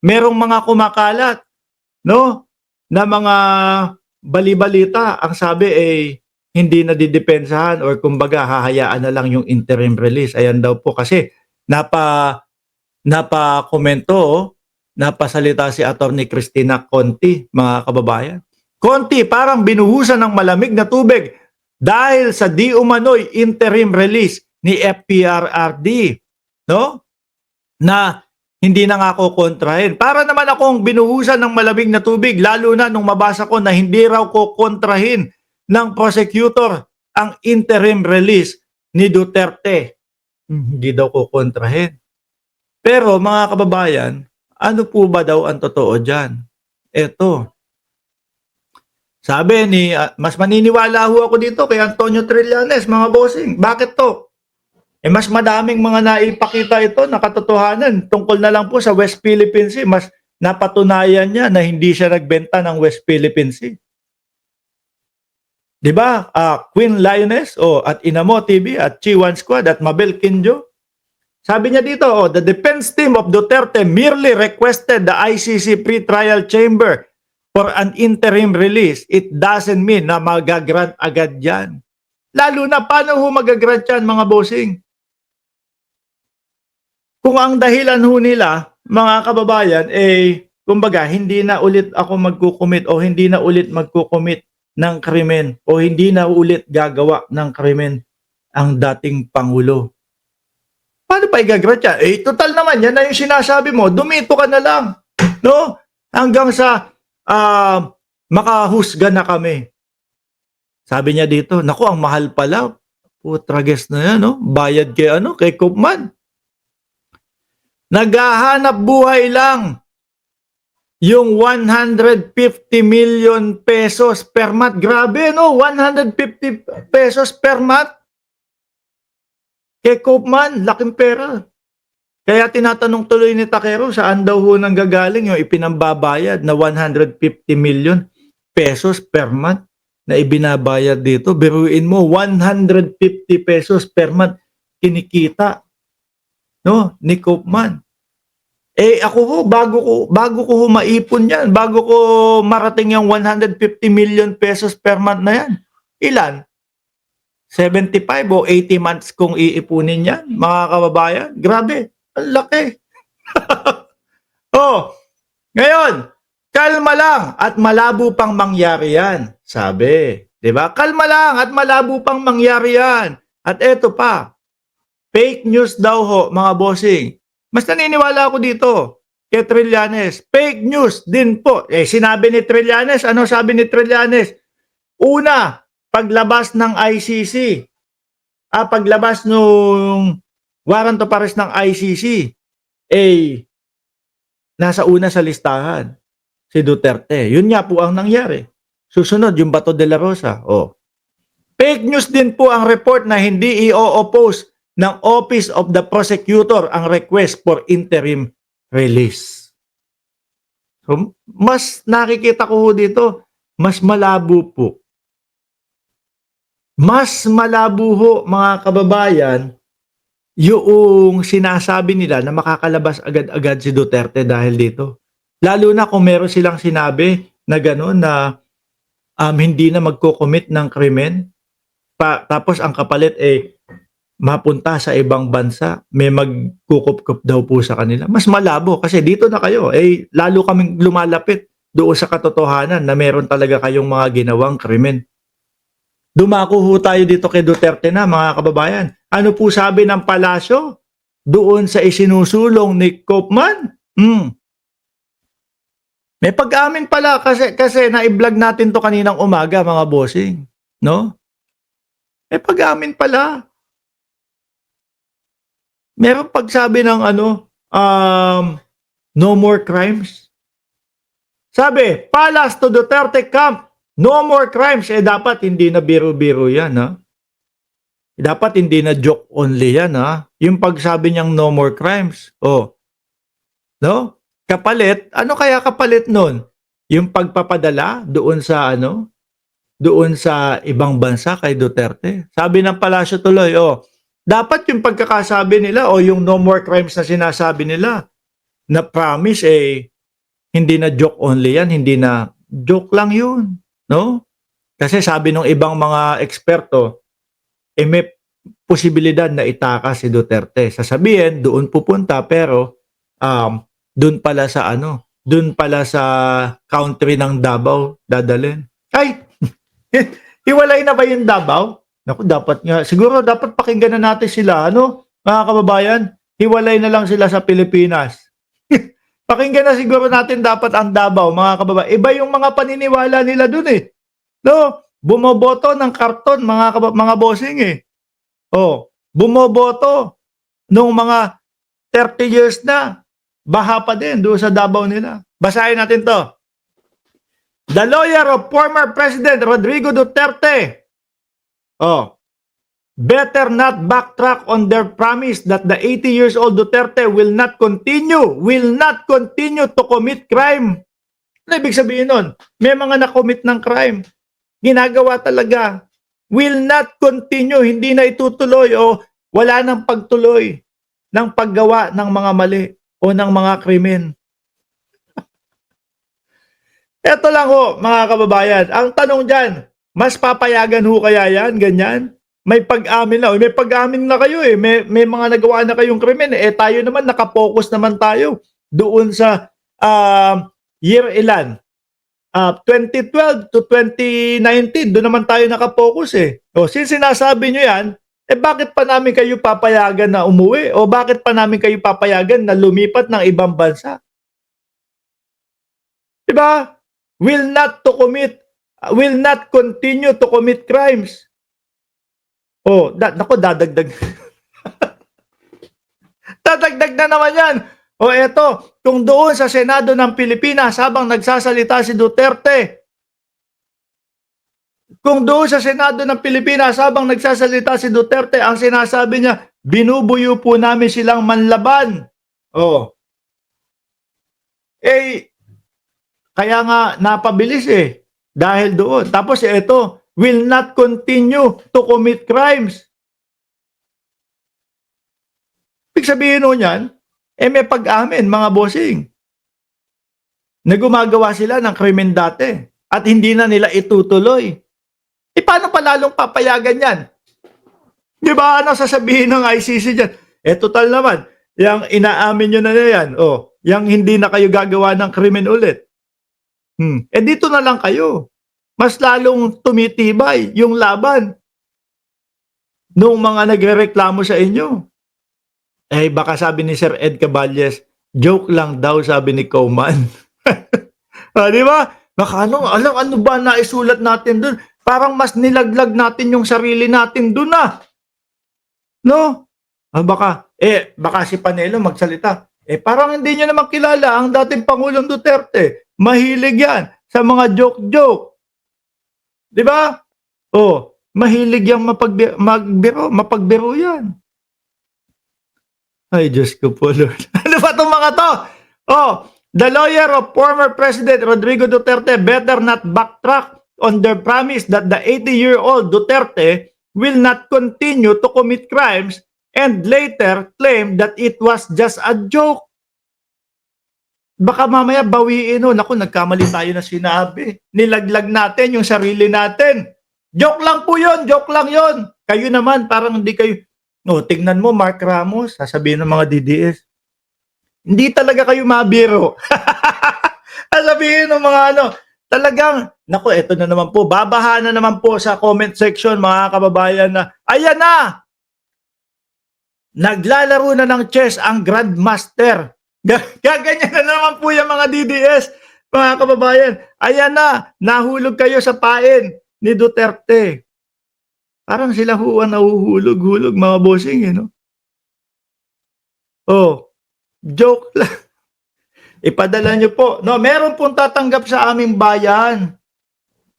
merong mga kumakalat, no, na mga bali-balita. Ang sabi ay hindi na didepensahan or kumbaga hahayaan na lang yung interim release. Ayan daw po kasi napakomento, napasalita si Attorney Cristina Conti, mga kababayan. Conti, parang binuhusan ng malamig na tubig dahil sa di umano'y interim release ni FPRRD, no? Na hindi na nga ako kontrahin. Para naman akong binuhusan ng malamig na tubig, lalo na nung mabasa ko na hindi raw ko kontrahin ng prosecutor ang interim release ni Duterte. Hindi daw ko kontrahin. Pero mga kababayan, ano po ba daw ang totoo dyan? Eto, sabi ni, mas maniniwala ho ako dito kay Antonio Trillanes, mga bossing. Bakit to? Mas madaming mga naipakita ito na katotohanan tungkol na lang po sa West Philippine Sea. Mas napatunayan niya na hindi siya nagbenta ng West Philippine Sea. Diba? Queen Lioness at Inamo TV at Chi1 Squad at Mabel Quinjo. Sabi niya dito, the defense team of Duterte merely requested the ICC pre-trial chamber for an interim release. It doesn't mean na magagrant agad yan. Lalo na, paano ho magagrant yan, mga bossing? Kung ang dahilan ho nila, mga kababayan, kumbaga, hindi na ulit ako magkukumit o hindi na ulit magkukumit ng krimen o hindi na ulit gagawa ng krimen ang dating Pangulo. Paano pa igagrant yan? Total naman, yan na yung sinasabi mo, dumito ka na lang. No? Hanggang sa makahusga na kami. Sabi niya dito, naku, ang mahal pala. Putrages na yan, no? Bayad kay Koopman. Naghahanap buhay lang yung 150 million pesos per month. Grabe, no? 150 pesos per month. Kay Koopman, laking pera. Kaya tinatanong tuloy ni Takero, saan daw ho nang gagaling yung ipinambabayad na 150 million pesos per month na ibinabayad dito. Biruin mo, 150 pesos per month kinikita, no, ni Koopman. Ako ho, bago ko ho maipon yan, bago ko marating yung 150 million pesos per month na yan. Ilan? 75 o 80 months kung iipunin yan, mga kababayan. Grabe, ang laki. Ngayon, kalma lang at malabo pang mangyari yan, sabi. Diba? Kalma lang at malabo pang mangyari yan. At eto pa, fake news daw ho, mga bossing. Mas naniniwala ako dito kay Trillanes. Fake news din po. Sinabi ni Trillanes, ano sabi ni Trillanes? Una, paglabas ng ICC, paglabas nung warrant of arrest ng ICC, nasa una sa listahan si Duterte. Yun nga po ang nangyari. Susunod, yung Bato de la Rosa. Fake news din po ang report na hindi i-oppose ng Office of the Prosecutor ang request for interim release. So, mas nakikita ko dito, mas malabo po. Mas malabo ho, mga kababayan, yung sinasabi nila na makakalabas agad-agad si Duterte dahil dito. Lalo na kung meron silang sinabi na gano'n na hindi na magko-commit ng krimen. Tapos ang kapalit mapunta sa ibang bansa, may magkukup-kup daw po sa kanila. Mas malabo kasi dito na kayo, lalo kaming lumalapit doon sa katotohanan na meron talaga kayong mga ginawang krimen. Dumako ho tayo dito kay Duterte na, mga kababayan. Ano po sabi ng palasyo doon sa isinusulong ni Koopman? May pag-amin pala kasi na-vlog natin to kaninang umaga, mga bossing, no? May pag-amin pala. Meron pagsabi ng no more crimes. Sabi, Palas to Duterte camp, no more crimes. Dapat hindi na biro-biro yan, ha? Dapat hindi na joke only yan, ha? Yung pagsabi niyang no more crimes. No? Kapalit, ano kaya kapalit nun? Yung pagpapadala doon sa doon sa ibang bansa kay Duterte. Sabi ng palasyo tuloy, dapat yung pagkakasabi nila o yung no more crimes na sinasabi nila na promise Hindi na joke only yan, hindi na joke lang yun, no? Kasi sabi ng ibang mga eksperto, may posibilidad na itakas si Duterte. Sasabihin, doon pupunta pero doon pala sa doon pala sa country ng Davao dadalhin. Ay, hiwalay na ba yung Davao? Naku, dapat nga. Siguro dapat pakinggan na natin sila, mga kababayan. Hiwalay na lang sila sa Pilipinas. Pakinggan na siguro natin dapat ang Davao, mga kababayan. Iba yung mga paniniwala nila dun eh. No, bumoboto ng karton mga bossing eh. Oh, bumoboto nung mga 30 years na. Baha pa din doon sa Davao nila. Basahin natin to. The lawyer of former President Rodrigo Duterte. Oh, better not backtrack on their promise that the 80 years old Duterte will not continue to commit crime. Ano ibig sabihin nun? May mga na-commit ng crime. Ginagawa talaga. Will not continue, hindi na itutuloy o wala nang pagtuloy ng paggawa ng mga mali o ng mga krimen. Eto lang ho, mga kababayan. Ang tanong dyan, mas papayagan ho kaya yan, ganyan? May pag-amin na. May pag-amin na kayo eh. May mga nagawa na kayong krimen. Tayo naman, nakapokus naman tayo doon sa year ilan? 2012 to 2019, doon naman tayo nakapokus eh. O, since sinasabi nyo yan, bakit pa namin kayo papayagan na umuwi? O bakit pa namin kayo papayagan na lumipat ng ibang bansa? Diba? Will not continue to commit crimes. O, nako, dadagdag. Dadagdag na naman yan. O eto, kung doon sa Senado ng Pilipinas habang nagsasalita si Duterte, ang sinasabi niya, binubuyo po namin silang manlaban. Oh. Kaya nga napabilis eh. Dahil doon. Tapos eto, will not continue to commit crimes. Ibig sabihin nun yan, may pag-amin, mga bossing, na gumagawa sila ng krimen dati at hindi na nila itutuloy. Paano pa lalong papayagan yan? Di ba, ano sasabihin ng ICC dyan? Total naman, yung inaamin nyo na yan, yung hindi na kayo gagawa ng krimen ulit. Dito na lang kayo. Mas lalong tumitibay yung laban nung mga nagrereklamo sa inyo. Baka sabi ni Sir Ed Caballes, joke lang daw, sabi ni Coman. Di ba? Baka ano ba naisulat natin dun? Parang mas nilaglag natin yung sarili natin dun no? Baka si Panelo magsalita. Parang hindi niya naman kilala ang dating Pangulong Duterte. Mahilig yan sa mga joke-joke. Di ba? Mahilig yang mapagbiro yan. Ay, Diyos ko po, Lord. Ano ba itong mga to? The lawyer of former President Rodrigo Duterte better not backtrack on their promise that the 80-year-old Duterte will not continue to commit crimes and later claim that it was just a joke. Baka mamaya bawiin Naku, nagkamali tayo na sinabi. Nilaglag natin yung sarili natin. Joke lang po yun, joke lang yun. Kayo naman, parang hindi kayo... tingnan mo, Mark Ramos, sasabihin ng mga DDS. Hindi talaga kayo mabiro. Sasabihin ng mga talagang, naku, eto na naman po, babaha na naman po sa comment section, mga kababayan na, ayan na! Naglalaro na ng chess ang Grandmaster. Gaganyan na naman po yung mga DDS, mga kababayan. Ayan na, nahulog kayo sa pain ni Duterte. Parang sila nahuhulog-hulog, mga bossing, joke lang. Ipadala nyo po. Meron pong tatanggap sa aming bayan.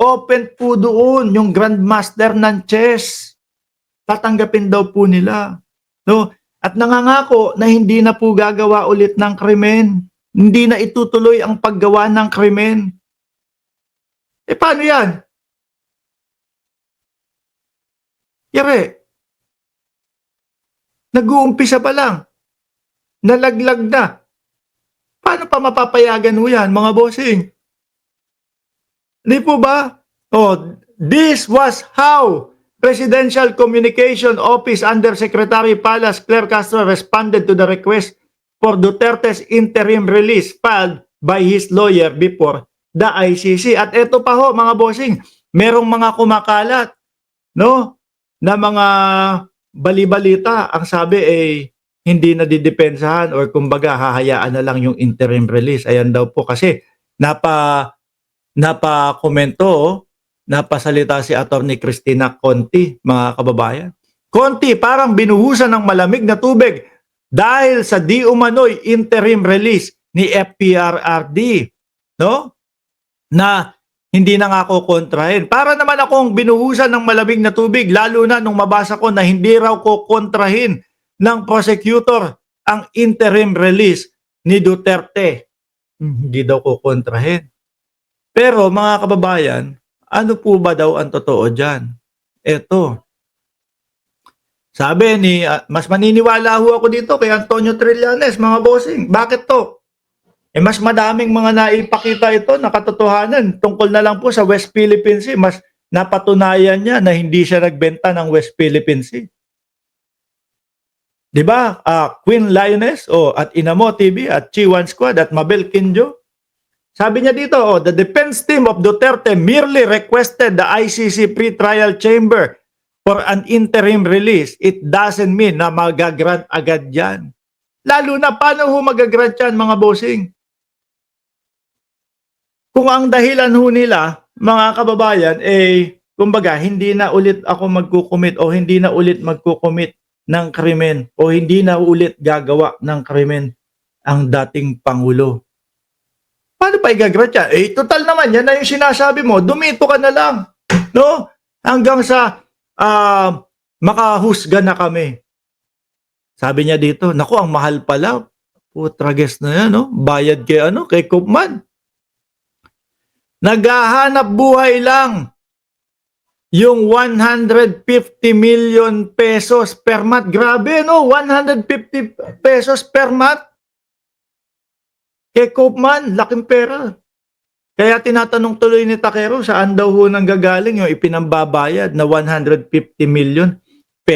Open po doon, yung Grandmaster ng chess. Tatanggapin daw po nila. At nangangako na hindi na po gagawa ulit ng krimen. Hindi na itutuloy ang paggawa ng krimen. Paano yan? Yare, nag-uumpisa pa lang. Nalaglag na. Paano pa mapapayagan ho yan, mga bossing? Di po ba? Oh, this was how Presidential Communication Office Undersecretary Palas Claire Castro responded to the request for Duterte's interim release filed by his lawyer before the ICC. At ito pa ho, mga bossing, merong mga kumakalat, no, na mga bali-balita. Ang sabi ay hindi na didepensahan or kumbaga hahayaan na lang yung interim release. Ayan daw po kasi napakomento, napasalita si Attorney Cristina Conti, mga kababayan. Conti, parang binuhusan ng malamig na tubig dahil sa di umano'y interim release ni FPRRD, no? Na hindi na nga ako kontrahin. Para naman akong binuhusan ng malamig na tubig, lalo na nung mabasa ko na hindi raw ko kontrahin ng prosecutor ang interim release ni Duterte. Hindi daw ko kontrahin. Pero mga kababayan, ano po ba daw ang totoo dyan? Ito. Sabi ni, mas maniniwala ho ako dito kay Antonio Trillanes, mga bossing. Bakit to? Mas madaming mga naipakita ito na katotohanan tungkol na lang po sa West Philippine Sea. Mas napatunayan niya na hindi siya nagbenta ng West Philippine Sea. Diba? Queen Lioness at Inamo TV at Chi1 Squad at Mabel Quinjo. Sabi niya dito, the defense team of Duterte merely requested the ICC pre-trial chamber for an interim release. It doesn't mean na magagrant agad yan. Lalo na, paano ho magagrant yan, mga bossing? Kung ang dahilan ho nila, mga kababayan, kumbaga, hindi na ulit ako magkukumit o hindi na ulit magkukumit ng krimen o hindi na ulit gagawa ng krimen ang dating Pangulo. Paano pa igagrant yan? Total naman, yan na yung sinasabi mo, dumito ka na lang. No? Hanggang sa makahusga na kami. Sabi niya dito, naku, ang mahal pala. Putrages na yan, no? Bayad kay Koopman. Naghahanap buhay lang yung 150 million pesos per month. Grabe, no? 150 pesos per month. Kay Koopman, laking pera. Kaya tinatanong tuloy ni Takero, saan daw ho nang gagaling yung ipinambabayad na 150 million?